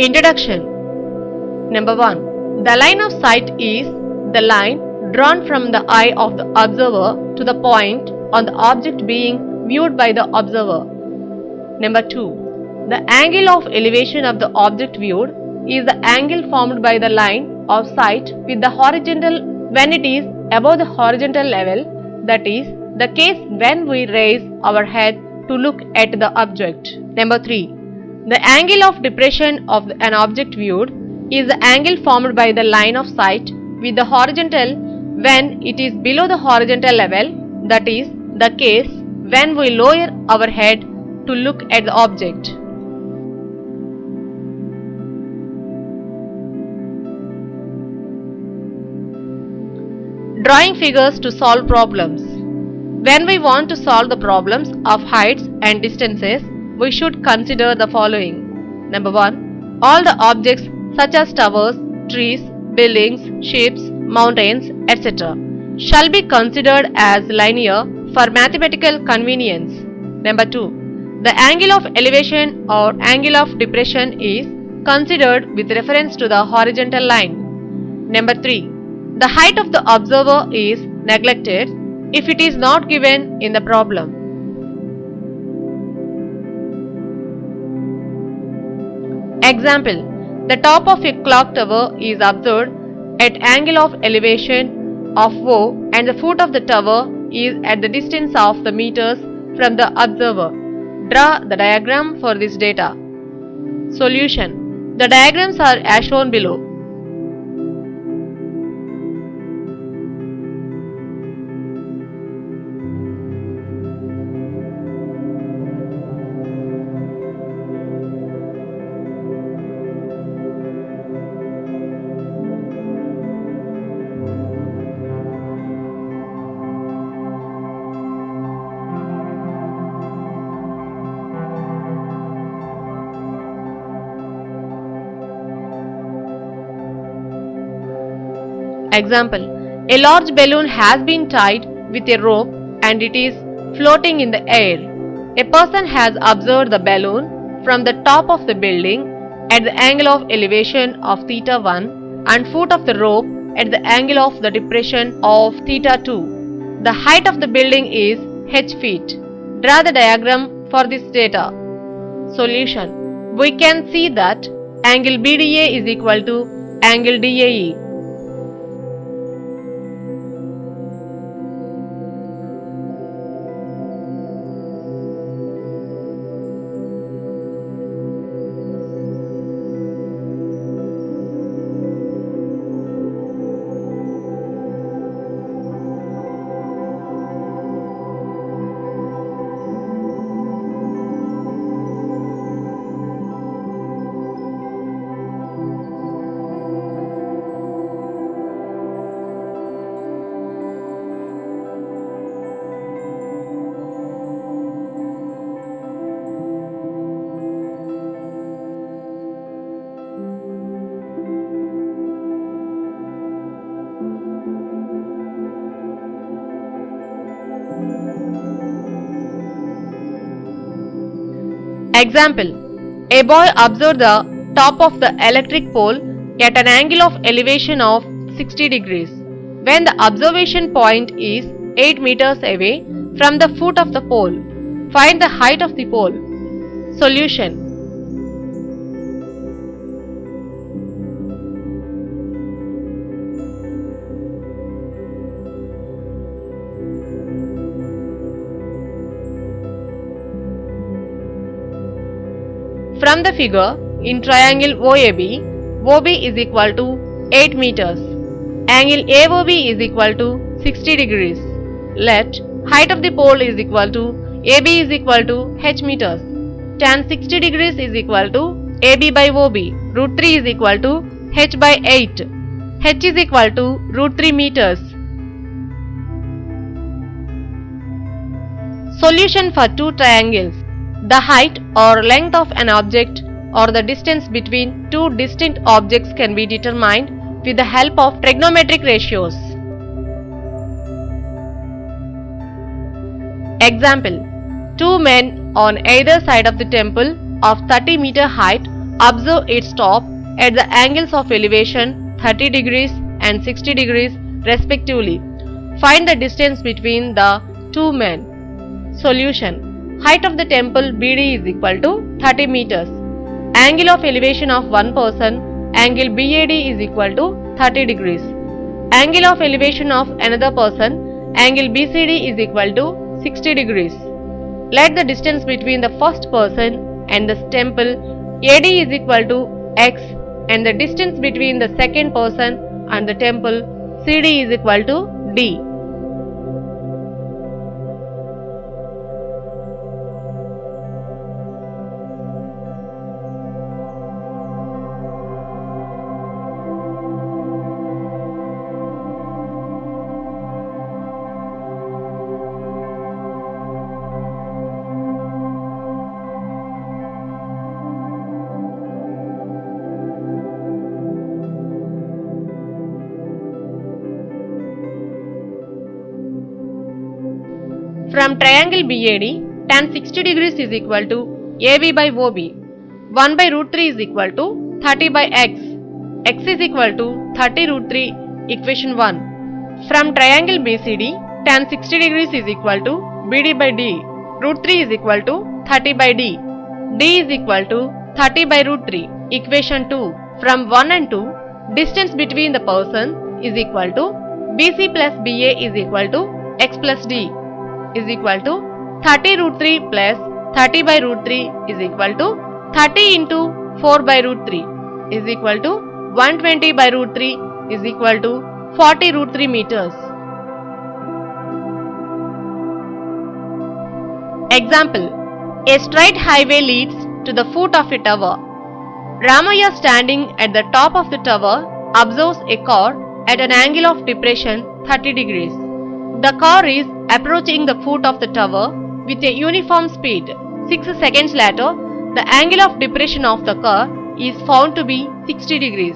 Introduction. Number 1. The line of sight is the line drawn from the eye of the observer to the point on the object being viewed by the observer. Number 2. The angle of elevation of the object viewed is the angle formed by the line of sight with the horizontal when it is above the horizontal level, that is the case when we raise our head to look at the object. Number 3. The angle of depression of an object viewed is the angle formed by the line of sight with the horizontal when it is below the horizontal level, that is the case when we lower our head to look at the object. Drawing figures to solve problems. When we want to solve the problems of heights and distances, we should consider the following. Number 1. All the objects such as towers, trees, buildings, ships, mountains, etc. shall be considered as linear for mathematical convenience. Number 2. The angle of elevation or angle of depression is considered with reference to the horizontal line. Number 3. The height of the observer is neglected if it is not given in the problem. Example. The top of a clock tower is observed at angle of elevation of O and the foot of the tower is at the distance of the meters from the observer. Draw the diagram for this data. Solution. The diagrams are as shown below. Example. A large balloon has been tied with a rope and it is floating in the air. A person has observed the balloon from the top of the building at the angle of elevation of theta 1 and foot of the rope at the angle of the depression of theta 2. The height of the building is h feet. Draw the diagram for this data. Solution. We can see that angle BDA is equal to angle DAE. Example. A boy observed the top of the electric pole at an angle of elevation of 60 degrees when the observation point is 8 meters away from the foot of the pole. Find the height of the pole. Solution. From the figure, in triangle OAB, OB is equal to 8 meters. Angle AOB is equal to 60 degrees. Let height of the pole is equal to AB is equal to h meters. Tan 60 degrees is equal to AB by OB. Root 3 is equal to h by 8. H is equal to root 3 meters. Solution for two triangles. The height or length of an object or the distance between two distinct objects can be determined with the help of trigonometric ratios. Example. Two men on either side of the temple of 30-meter height Observe its top at the angles of elevation 30 degrees and 60 degrees respectively. Find the distance between the two men. Solution. Height of the temple BD is equal to 30 meters. Angle of elevation of one person, angle BAD is equal to 30 degrees. Angle of elevation of another person, angle BCD is equal to 60 degrees. Let the distance between the first person and the temple AD is equal to X and the distance between the second person and the temple CD is equal to D. From triangle BAD, tan 60 degrees is equal to AB by OB. 1 by root 3 is equal to 30 by X. X is equal to 30 root 3, equation 1. From triangle BCD, tan 60 degrees is equal to BD by D. Root 3 is equal to 30 by D. D is equal to 30 by root 3, equation 2. From 1 and 2, distance between the person is equal to BC plus BA is equal to X plus D is equal to 30 root 3 plus 30 by root 3 is equal to 30 into 4 by root 3 is equal to 120 by root 3 is equal to 40 root 3 meters. Example. A straight highway leads to the foot of a tower. Ramaya, standing at the top of the tower, observes a car at an angle of depression 30 degrees. The car is approaching the foot of the tower with a uniform speed. 6 seconds later, the angle of depression of the car is found to be 60 degrees.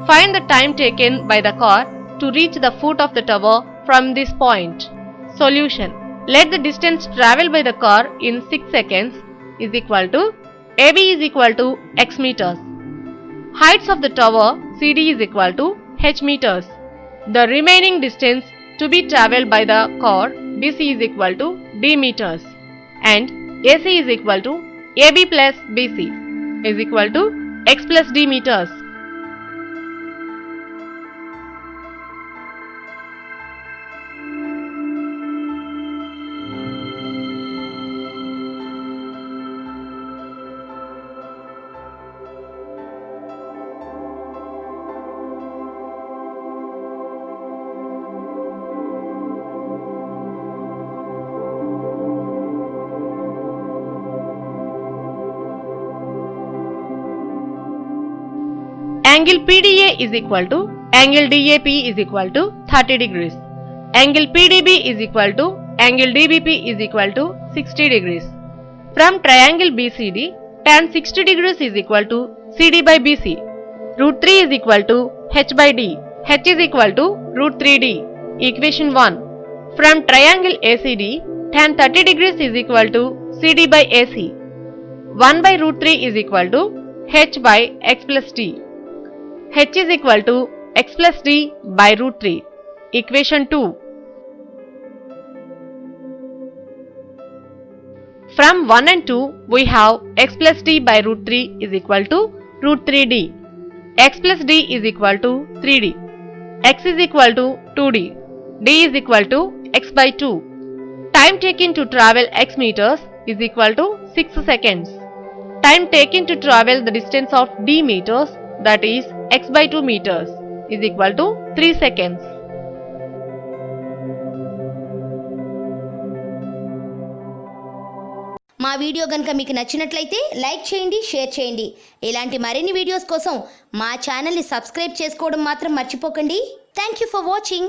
Find the time taken by the car to reach the foot of the tower from this point. Solution. Let the distance travelled by the car in 6 seconds is equal to AB is equal to X meters. Heights of the tower CD is equal to H meters. The remaining distance to be travelled by the car BC is equal to D meters and AC is equal to AB plus BC is equal to X plus D meters. Angle PDA is equal to angle DAP is equal to 30 degrees. Angle PDB is equal to angle DBP is equal to 60 degrees. From triangle BCD, tan 60 degrees is equal to CD by BC. Root 3 is equal to H by D. H is equal to root 3D. Equation 1. From triangle ACD, tan 30 degrees is equal to CD by AC. 1 by root 3 is equal to H by X plus D. H is equal to X plus D by root 3. Equation 2. From 1 and 2, we have X plus D by root 3 is equal to root 3D. X plus D is equal to 3D. X is equal to 2D. D is equal to X by 2. Time taken to travel X meters is equal to 6 seconds. Time taken to travel the distance of D meters, that is X by 2 meters, is equal to 3 seconds. మా video గనుక మీకు నచ్చినట్లయితే like చేయండి, share చేయండి. ఇలాంటి మరిన్ని videos కోసం మా ఛానల్ని సబ్స్క్రైబ్ చేసుకోవడం మాత్రం మర్చిపోకండి. Thank you for watching.